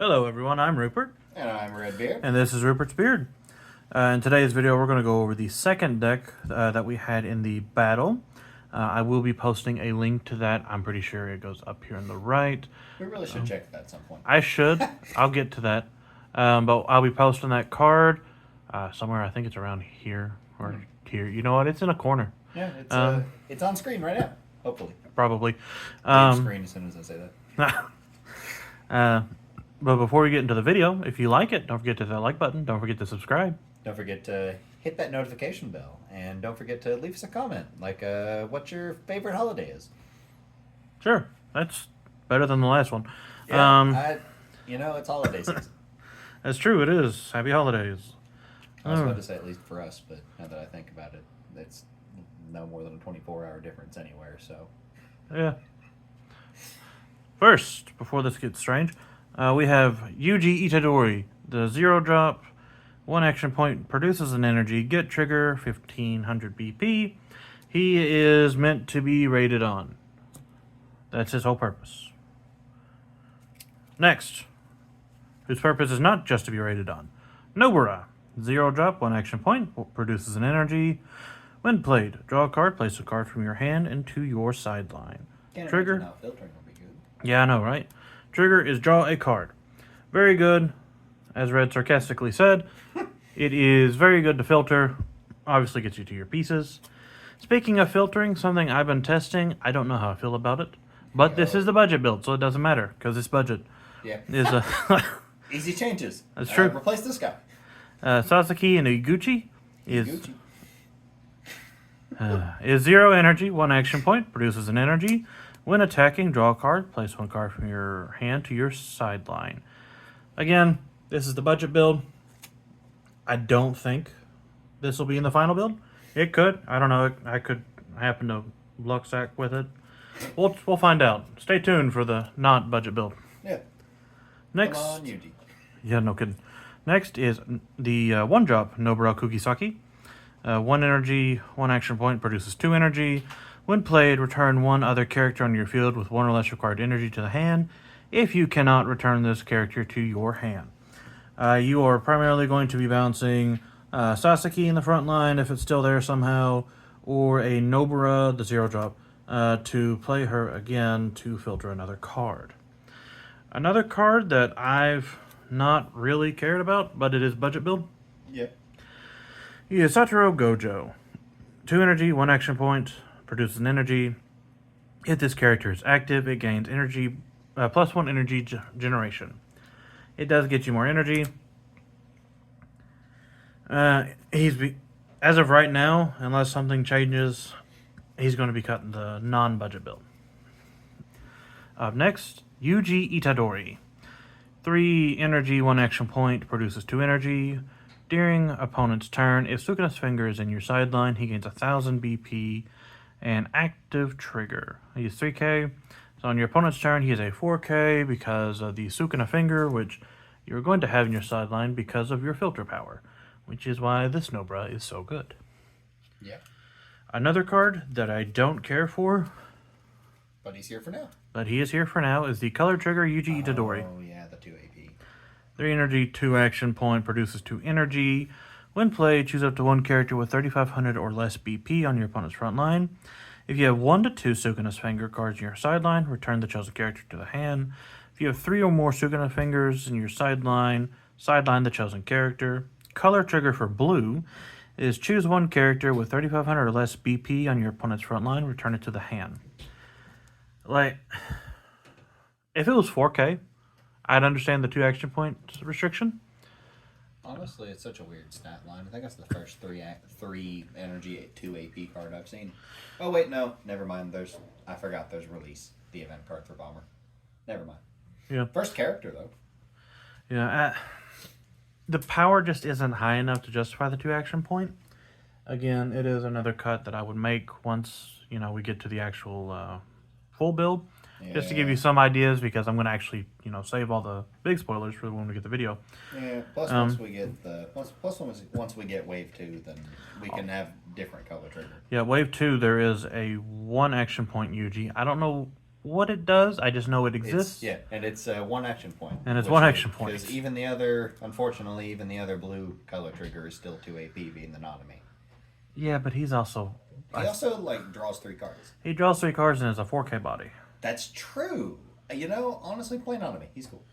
Hello everyone, I'm Rupert. And I'm Redbeard. And this is Rupert's Beard. In today's video we're going to go over the second deck that we had in the battle. I will be posting a link to that. I'm pretty sure it goes up here on the right. We really should check that at some point. I should. I'll get to that. But I'll be posting that card somewhere. I think it's around here or here. You know what? It's in a corner. Yeah, it's on screen right now, hopefully. Probably. Screen as soon as I say that. But before we get into the video, if you like it, don't forget to hit that like button. Don't forget to subscribe. Don't forget to hit that notification bell. And don't forget to leave us a comment, like what your favorite holiday is. Sure. That's better than the last one. Yeah, it's holiday season. That's true, it is. Happy holidays. I was about to say at least for us, but now that I think about it, it's no more than a 24-hour difference anywhere, so... Yeah. First, before this gets strange, we have Yuji Itadori. The 0-drop, 1 action point, produces an energy, get trigger, 1500 BP. He is meant to be rated on. That's his whole purpose. Next, whose purpose is not just to be rated on. Nobara. 0-drop, 1 action point, produces an energy. When played, draw a card, place a card from your hand into your sideline. Trigger. Now filtering will be good. Yeah, I know, right? Trigger is draw a card. Very good. As Red sarcastically said, it is very good to filter. Obviously gets you to your pieces. Speaking of filtering, something I've been testing. I don't know how I feel about it. But this is the budget build, so it doesn't matter, because it's budget. Yeah. Is Easy changes. That's true. Replace this guy. Sasaki and Iguchi is 0 energy, 1 action point, produces an energy. When attacking, draw a card, place 1 card from your hand to your sideline. Again, this is the budget build. I don't think this will be in the final build. It could. I don't know. I could happen to luck sack with it. We'll find out. Stay tuned for the not budget build. Yeah. Next. Come on, Yuji. Yeah, no kidding. Next is the 1-drop Nobara Kugisaki. 1 energy, 1 action point, produces 2 energy. When played, return 1 other character on your field with 1 or less required energy to the hand. If you cannot, return this character to your hand. You are primarily going to be bouncing Sasaki in the front line if it's still there somehow, or a Nobara, the 0-drop, to play her again to filter another card. Another card that I've not really cared about, but it is budget build. Yeah. Is Satoru Gojo. 2 energy, 1 action point, produces an energy. If this character is active, it gains energy, plus 1 energy generation. It does get you more energy. As of right now, unless something changes, he's going to be cut in the non-budget build. Up next, Yuji Itadori. 3 energy, 1 action point, produces 2 energy. During opponent's turn, if Sukuna's finger is in your sideline, he gains 1000 BP and active trigger. He is 3k. So on your opponent's turn, he is a 4k because of the Sukuna finger, which you're going to have in your sideline because of your filter power, which is why this Nobara is so good. Yeah. Another card that I don't care for, But he's here for now. but he is here for now, is the color trigger Yuji Itadori. Oh, yeah, the 2 AP. 3 energy, 2 action point, produces 2 energy. When played, choose up to 1 character with 3500 or less BP on your opponent's front line. If you have 1 to 2 Sukuna's finger cards in your sideline, return the chosen character to the hand. If you have 3 or more Sukuna fingers in your sideline the chosen character. Color trigger for blue is choose 1 character with 3500 or less BP on your opponent's front line, return it to the hand. Like, if it was 4K, I'd understand the 2 action point restriction. Honestly, it's such a weird stat line. I think that's the first 3 energy 2 AP card I've seen. Oh wait, no, never mind. I forgot there's release, the event card for Bomber. Never mind. Yeah. First character though. Yeah. The power just isn't high enough to justify the 2 action point. Again, it is another cut that I would make once we get to the actual full build. Yeah. Just to give you some ideas, because I'm going to actually, save all the big spoilers for when we get the video. Yeah. Plus, once we get wave 2, then we can have different color trigger. Yeah, wave 2, there is a 1 action point Yuji. I don't know what it does. I just know it exists. And it's one action point. And it's one action point. Because even the other, unfortunately, even the other blue color trigger is still 2 AP, being the Nanami. Yeah, but he's also... He also, draws 3 cards. He draws 3 cards and is a 4K body. That's true. You know, honestly, play Nanami. He's cool.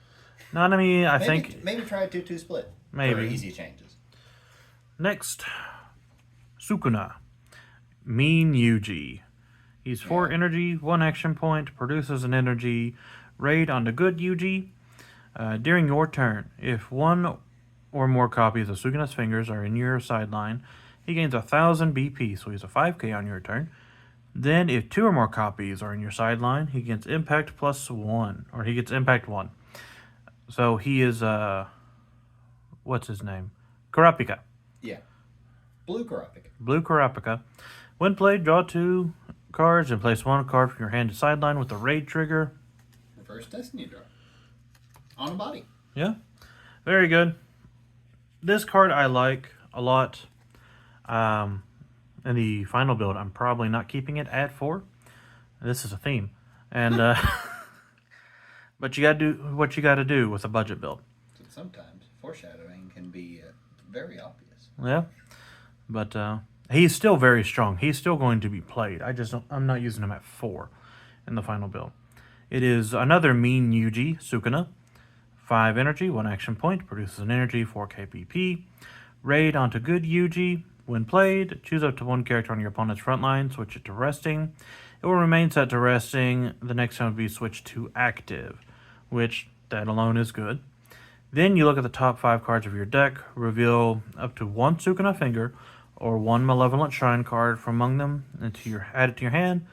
Nanami, I think... Maybe try a 2-2 split. Maybe. For easy changes. Next, Sukuna. Mean Yuji. He's 4 energy, 1 action point, produces an energy, raid onto good Yuji. During your turn, if 1 or more copies of Sukuna's fingers are in your sideline, he gains 1,000 BP, so he's a 5K on your turn. Then, if 2 or more copies are in your sideline, he gets impact plus 1, or he gets impact 1. So he is, what's his name? Kurapika. Yeah. Blue Kurapika. Blue Kurapika. When played, draw 2 cards and place 1 card from your hand to sideline with a raid trigger. Reverse Destiny draw. On a body. Yeah. Very good. This card I like a lot. In the final build, I'm probably not keeping it at 4. This is a theme. And but you gotta do what you gotta do with a budget build. Sometimes foreshadowing can be very obvious. Yeah. But he's still very strong. He's still going to be played. I'm not using him at 4 in the final build. It is another Mean Yuji, Sukuna. 5 energy, 1 action point, produces an energy, 4K BP. Raid onto good Yuji. When played, choose up to 1 character on your opponent's front line, switch it to resting. It will remain set to resting. The next time will be switched to active, which that alone is good. Then you look at the top 5 cards of your deck, reveal up to 1 Sukuna finger or 1 Malevolent Shrine card from among them, add it to your hand,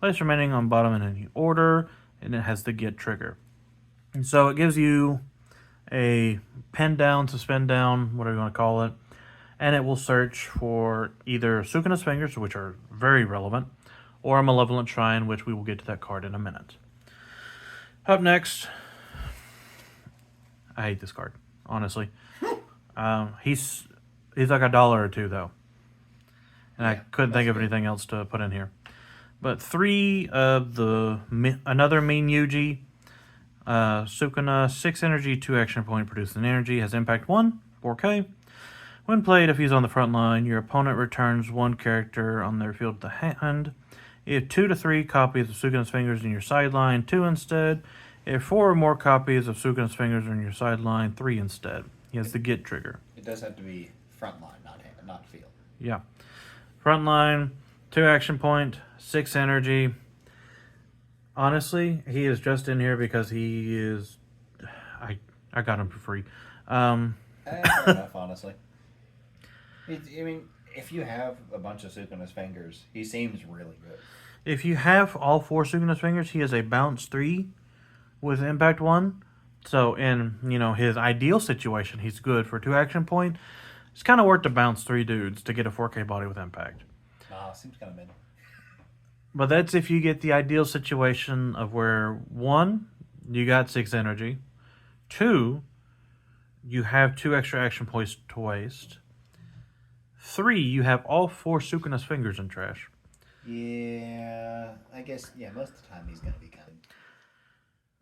place remaining on bottom in any order, and it has the get trigger. And so it gives you a pin down, suspend down, whatever you want to call it, and it will search for either Sukuna's fingers, which are very relevant, or a Malevolent Shrine, which we will get to that card in a minute. Up next, I hate this card, honestly. He's like $1 or $2 though, and I couldn't think of anything else to put in here. But 3 of another Mean Yuji, Sukuna, 6 energy, 2 action point, produces an energy, has impact 1, 4K. When played, if he's on the front line, your opponent returns 1 character on their field to hand. If 2 to 3 copies of Sukuna's fingers in your sideline, 2 instead. If 4 or more copies of Sukuna's fingers are in your sideline, 3 instead. He has the get trigger. It does have to be front line, not field. Yeah. Front line, 2 action point, 6 energy. Honestly, he is just in here because he is... I got him for free. Fair enough, honestly. I mean, if you have a bunch of Sukuna's fingers, he seems really good. If you have all 4 Sukuna's fingers, he is a bounce 3 with impact 1. So in, his ideal situation, he's good for 2 action point. It's kind of worth to bounce 3 dudes to get a 4K body with impact. Seems kind of mid. But that's if you get the ideal situation of where 1, you got 6 energy. 2, you have 2 extra action points to waste. 3, you have all 4 Sukuna's fingers in trash. Yeah, I guess, most of the time he's going to be kind of...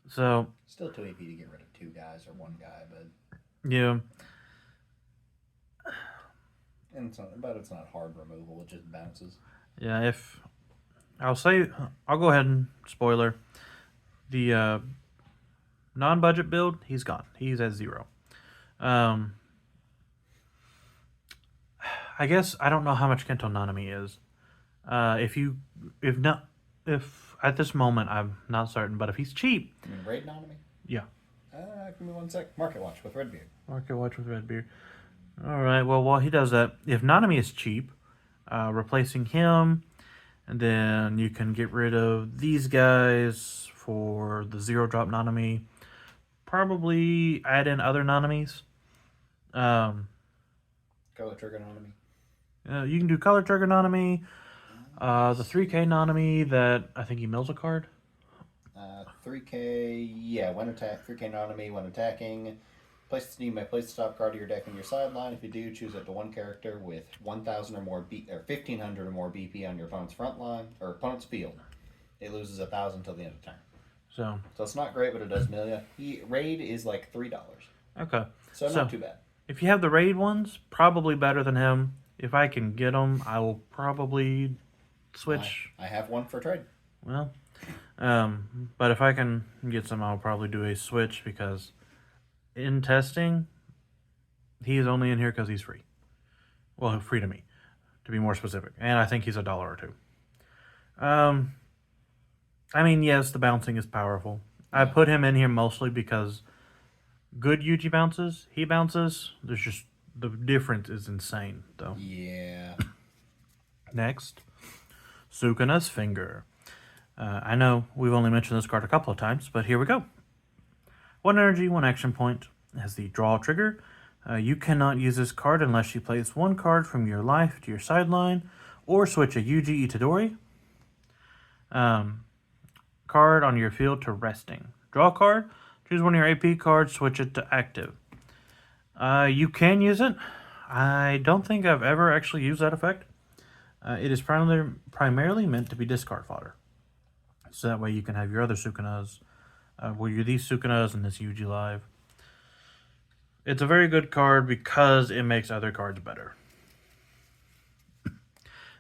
So... Still 2 AP to get rid of 2 guys or 1 guy, but... Yeah. But it's not hard removal, it just bounces. Yeah, I'll go ahead and spoiler. The non-budget build, he's gone. He's at 0. I guess I don't know how much Kento Nanami is. If at this moment I'm not certain, but if he's cheap, You mean Raid Nanami? yeah. Give me 1 sec. Market Watch with Redbeard. Market Watch with Redbeard. All right. Well, while he does that, if Nanami is cheap, replacing him, and then you can get rid of these guys for the 0-drop Nanami. Probably add in other Nanamis. Color Trigger Nanami. You can do Color Trigger Nanami. The 3K Nanami that I think he mills a card. 3K, yeah, when attack, 3K Nanami, when attacking. You may place the top card of your deck on your sideline. If you do, choose up to 1 character with 1,000 or more or 1,500 or more BP on your opponent's front line or opponent's field. it loses 1,000 till the end of turn. So it's not great, but it does mill you. Raid is like $3. okay. So not too bad. If you have the raid ones, probably better than him. If I can get them, I will probably switch. I have one for trade. Well, but if I can get some, I'll probably do a switch because in testing, he's only in here because he's free. Well, free to me, to be more specific. And I think he's $1 or $2. I mean, yes, the bouncing is powerful. I put him in here mostly because good Yuji bounces, he bounces. There's just, the difference is insane, though. Yeah. Next, Sukuna's Finger. I know we've only mentioned this card a couple of times, but here we go. 1 energy, 1 action point. It has the draw trigger. You cannot use this card unless you place 1 card from your life to your sideline or switch a Yuji Itadori card on your field to resting. Draw a card, choose one of your AP cards, switch it to active. You can use it. I don't think I've ever actually used that effect. It is primarily meant to be discard fodder. So that way you can have your other Sukunas, where you're these Sukunas and this Yuji live. It's a very good card because it makes other cards better.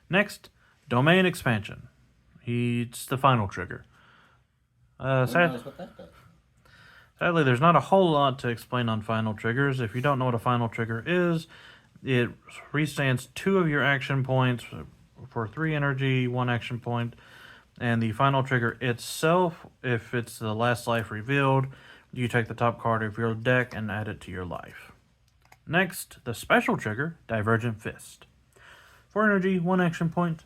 Next, Domain Expansion. It's the final trigger. Who knows what that does? Sadly, there's not a whole lot to explain on final triggers. If you don't know what a final trigger is, it restands 2 of your action points for 3 energy, 1 action point. And the final trigger itself, if it's the last life revealed, you take the top card of your deck and add it to your life. Next, the special trigger, Divergent Fist. 4 energy, 1 action point.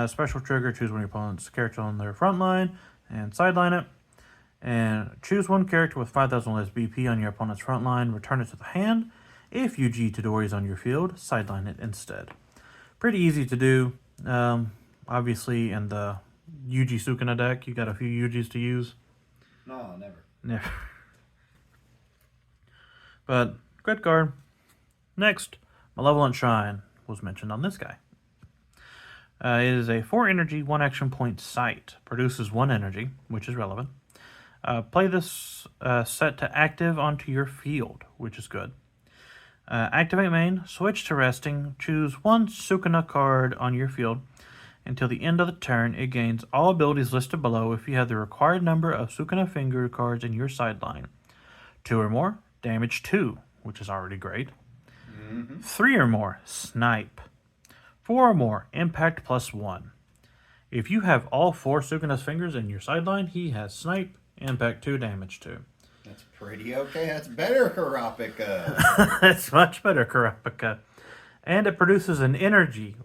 Special trigger, choose one of your opponent's character on their front line and sideline it. And choose 1 character with 5,000 less BP on your opponent's front line, return it to the hand. If Yuji Itadori is on your field, sideline it instead. Pretty easy to do. Obviously, in the Yuji Sukuna deck, you got a few Yujis to use. No, never. Never. But, good card. Next, Malevolent Shrine was mentioned on this guy. It is a 4 energy, 1 action point sight. Produces 1 energy, which is relevant. Play this set to active onto your field, which is good. Activate main, switch to resting, choose 1 Sukuna card on your field. Until the end of the turn, it gains all abilities listed below if you have the required number of Sukuna Finger cards in your sideline. 2 or more, damage 2, which is already great. 3 or more, snipe. 4 or more, impact +1. If you have all 4 Sukuna's Fingers in your sideline, he has snipe, impact 2, damage 2. That's pretty okay. That's better, Kurapika. That's much better, Kurapika. And it produces an energy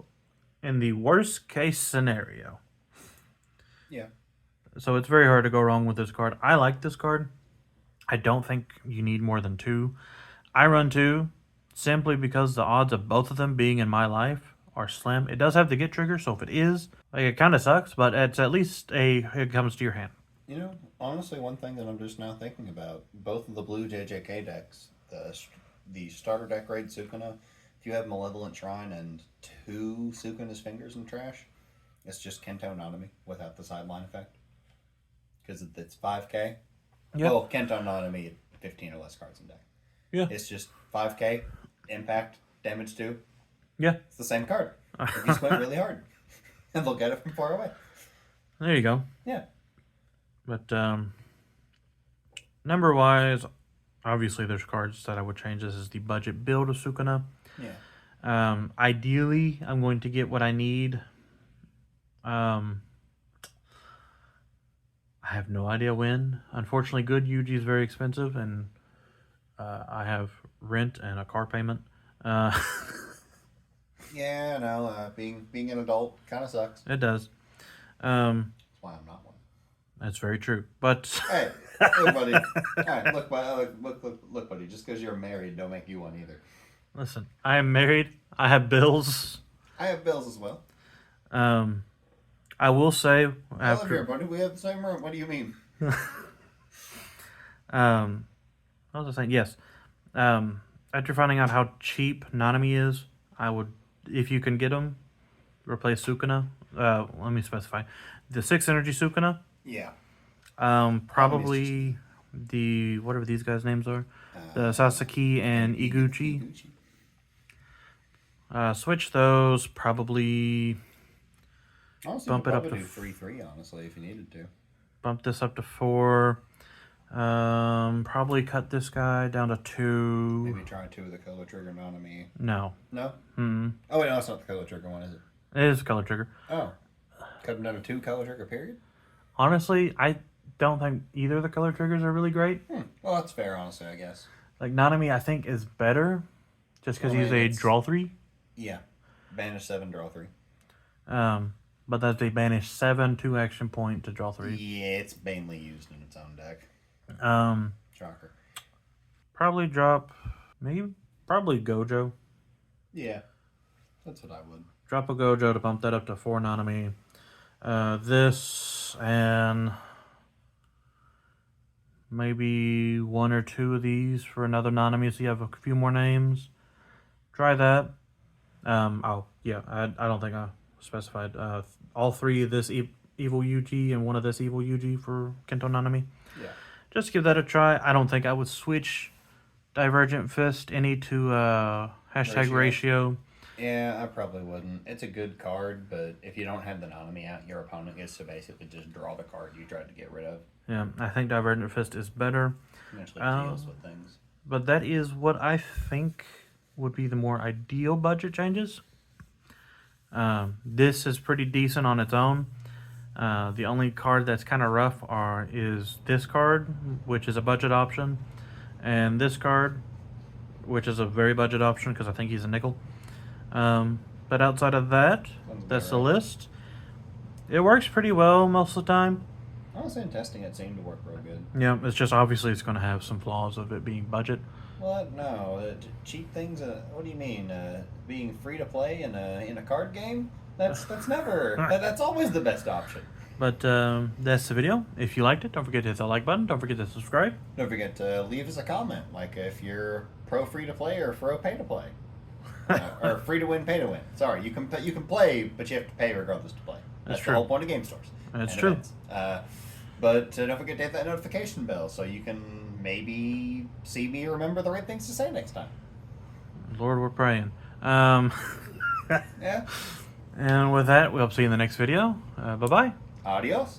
in the worst case scenario. Yeah. So it's very hard to go wrong with this card. I like this card. I don't think you need more than 2. I run 2 simply because the odds of both of them being in my life are slim. It does have the get trigger, so if it is, it kind of sucks, but it's at least it comes to your hand. You know, honestly, one thing that I'm just now thinking about, both of the blue JJK decks, the starter deck raid Sukuna, if you have Malevolent Shrine and 2 Sukuna's Fingers in trash, it's just Kento Nanami without the sideline effect. Because it's 5k. Yep. Well, Kento Nanami, 15 or less cards in deck. Yeah. It's just 5k, impact, damage 2. Yeah. It's the same card. If you squint really hard. And they'll get it from far away. There you go. Yeah. But number-wise, obviously there's cards that I would change. This is the budget build of Sukuna. Yeah. Ideally, I'm going to get what I need. I have no idea when. Unfortunately, good Yuji is very expensive, and I have rent and a car payment. Yeah, no, being an adult kind of sucks. It does. That's why I'm not one. That's very true. But hey, buddy. All right, look, buddy. Just because you're married, don't make you one either. Listen, I am married. I have bills. I have bills as well. I will say I live here, buddy. We have the same room. What do you mean? What was I saying? Yes. After finding out how cheap Nanami is, I would, if you can get them, replace Sukuna. Let me specify. The 6 energy Sukuna. Yeah. Probably the whatever these guys' names are. The Sasaki and Iguchi. Switch those. Probably Honestly, bump you it could up probably to do 3-3, honestly, if you needed to. bump this up to 4. Probably cut this guy down to 2. Maybe try 2 of the color trigger Nanami. No. No? Mm. Oh, wait, no, it's not the color trigger one, is it? It is color trigger. Oh. Cut them down to 2 color trigger, period? Honestly, I don't think either of the color triggers are really great. Well, that's fair, honestly, I guess. Like, Nanami, I think, is better just because he's a draw 3. Yeah. Banish 7, draw 3. But that's a banish 7, 2 action point to draw 3. Yeah, it's mainly used in its own deck. Shocker. Probably drop, probably Gojo. Yeah. That's what I would. Drop a Gojo to bump that up to 4 Nanami. This and maybe 1 or 2 of these for another Nanami, so you have a few more names. Try that. Oh, yeah, I don't think I specified. All 3 of this Evil UG and 1 of this Evil UG for Kento Nanami. Yeah. Just give that a try. I don't think I would switch Divergent Fist any to hashtag ratio. Yeah, I probably wouldn't. It's a good card, but if you don't have the Nanami out, your opponent gets to basically just draw the card you tried to get rid of. Yeah, I think Divergent Fist is better. Eventually deals with things. But that is what I think would be the more ideal budget changes. This is pretty decent on its own. The only card that's kind of rough is this card, which is a budget option, and this card, which is a very budget option because I think he's a nickel. But outside of that, that's the list. It works pretty well most of the time. Honestly, in testing, it seemed to work real good. Yeah, it's just obviously it's going to have some flaws of it being budget. What? No, cheap things. What do you mean? Being free to play in a card game? That's never. That's always the best option. But that's the video. If you liked it, don't forget to hit the like button. Don't forget to subscribe. Don't forget to leave us a comment, like if you're pro free to play or pro pay to play, or free to win, pay to win. Sorry, you can play, but you have to pay regardless to play. That's true. the whole point of game stores. That's and true. Events. But don't forget to hit that notification bell so you can maybe see me remember the right things to say next time. Lord, we're praying. Yeah. And with that, we'll see you in the next video. Bye-bye. Adios.